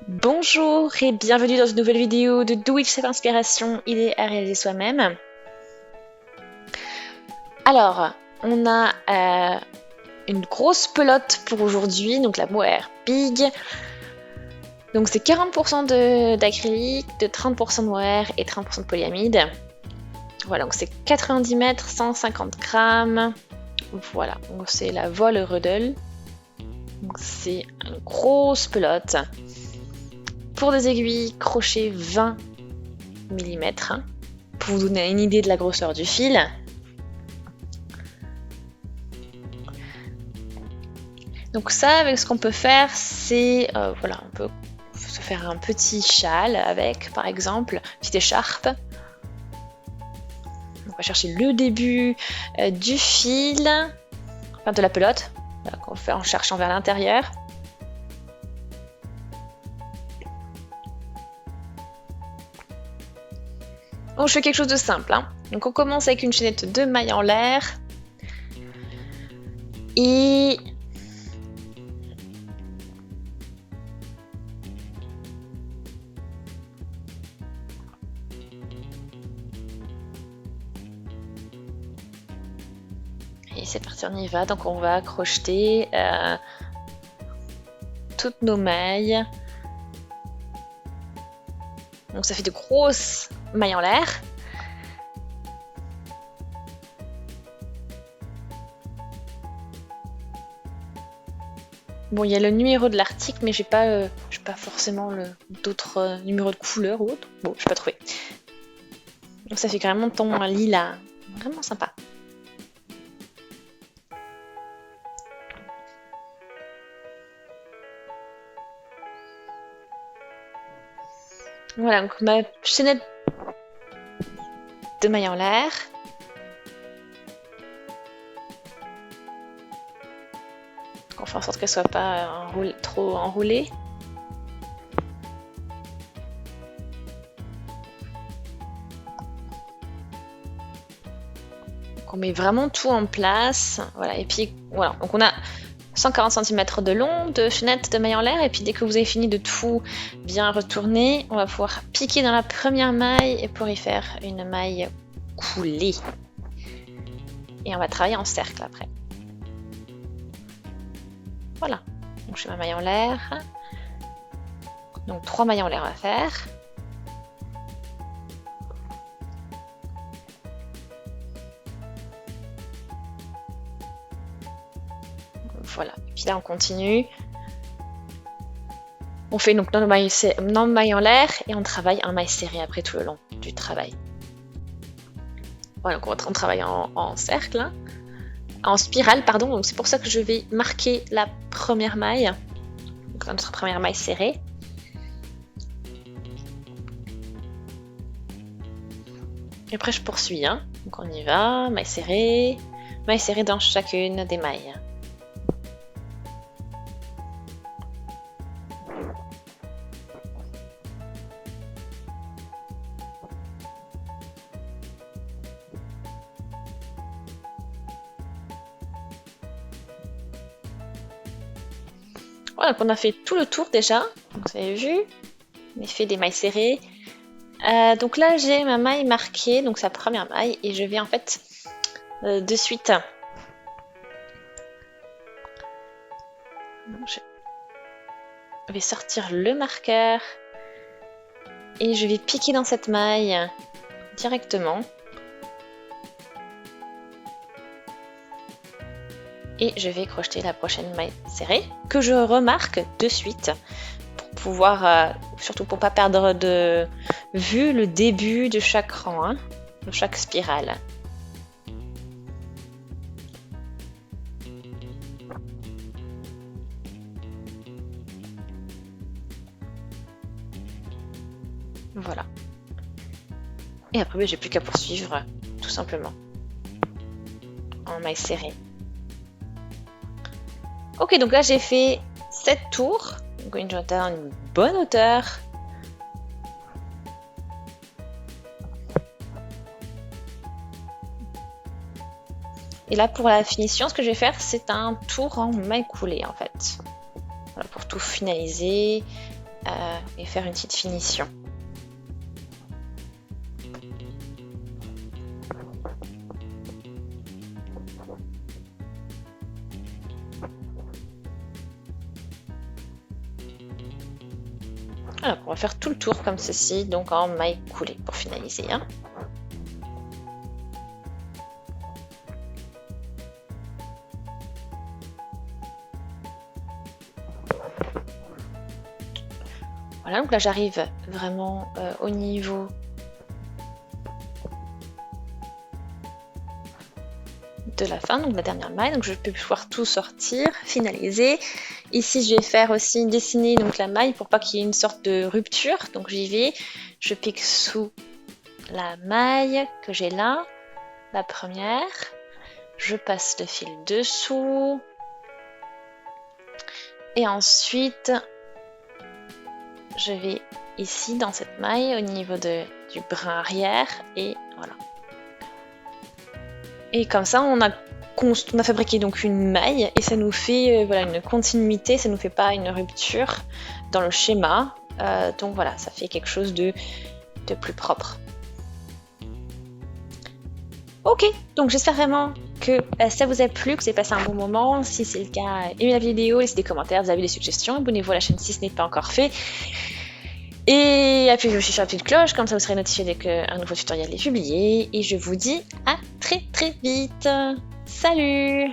Bonjour et bienvenue dans une nouvelle vidéo de Do It Chef Inspiration, idée à réaliser soi-même. Alors, on a une grosse pelote pour aujourd'hui, donc la mohair Big. Donc c'est 40% d'acrylique, de 30% de mohair et 30% de polyamide. Voilà, donc c'est 90 mètres, 150 grammes. Voilà, donc c'est la Voile Rudel. Donc c'est une grosse pelote. Pour des aiguilles, crochet 20 mm, pour vous donner une idée de la grosseur du fil. Donc ça, avec ce qu'on peut faire, c'est, voilà, on peut se faire un petit châle avec, par exemple, une petite écharpe. On va chercher le début du fil, enfin de la pelote, voilà, qu'on fait en cherchant vers l'intérieur. Donc je fais quelque chose de simple, hein. Donc on commence avec une chaînette de mailles en l'air. Et c'est parti, on y va. Donc on va crocheter toutes nos mailles. Donc ça fait de grosses mailles en l'air. Bon, il y a le numéro de l'article, mais j'ai pas forcément d'autres numéros de couleur ou autre. Bon, j'ai pas trouvé. Donc ça fait carrément ton lilas, vraiment sympa. Voilà, donc ma chaînette de mailles en l'air. On fait en sorte qu'elle soit pas trop enroulée. Donc on met vraiment tout en place. Voilà, et puis voilà, donc on a 140 cm de long de chaînette de mailles en l'air, et puis dès que vous avez fini de tout bien retourner, on va pouvoir piquer dans la première maille et pour y faire une maille coulée. Et on va travailler en cercle après. Voilà, donc je fais ma maille en l'air. Donc 3 mailles en l'air à faire. Voilà, et puis là on continue. On fait donc nos mailles en l'air et on travaille en maille serrée après tout le long du travail. Voilà, donc on travaille en cercle, hein, en spirale, pardon. Donc c'est pour ça que je vais marquer la première maille, donc notre première maille serrée. Et après je poursuis, hein. Donc on y va, maille serrée dans chacune des mailles. Voilà, donc on a fait tout le tour déjà. Donc vous avez vu, on a fait des mailles serrées. Donc là j'ai ma maille marquée, donc sa première maille, et je vais en fait de suite. Je vais sortir le marqueur et je vais piquer dans cette maille directement. Et je vais crocheter la prochaine maille serrée que je remarque de suite pour pouvoir, surtout pour pas perdre de vue le début de chaque rang, hein, de chaque spirale. Voilà. Et après, j'ai plus qu'à poursuivre, tout simplement, en maille serrée. Ok, donc là j'ai fait 7 tours, donc une bonne hauteur. Et là pour la finition, ce que je vais faire, c'est un tour en maille coulée en fait. Voilà, pour tout finaliser. et faire une petite finition. Alors, on va faire tout le tour comme ceci, donc en maille coulée pour finaliser. Hein. Voilà, donc là j'arrive vraiment au niveau de la fin, donc la dernière maille, donc je peux pouvoir tout sortir, finaliser. Ici je vais faire aussi dessiner donc la maille pour pas qu'il y ait une sorte de rupture, donc j'y vais, je pique sous la maille que j'ai là, la première, je passe le fil dessous, et ensuite je vais ici dans cette maille au niveau du brin arrière, et voilà. Et comme ça, on a fabriqué donc une maille et ça nous fait voilà, une continuité, ça nous fait pas une rupture dans le schéma. Donc voilà, ça fait quelque chose de plus propre. Ok, donc j'espère vraiment que ça vous a plu, que vous avez passé un bon moment. Si c'est le cas, aimez la vidéo, laissez des commentaires, vous avez des suggestions, abonnez-vous à la chaîne si ce n'est pas encore fait. Et appuyez aussi sur la petite cloche, comme ça vous serez notifié dès qu'un nouveau tutoriel est publié. Et je vous dis à très vite. Salut!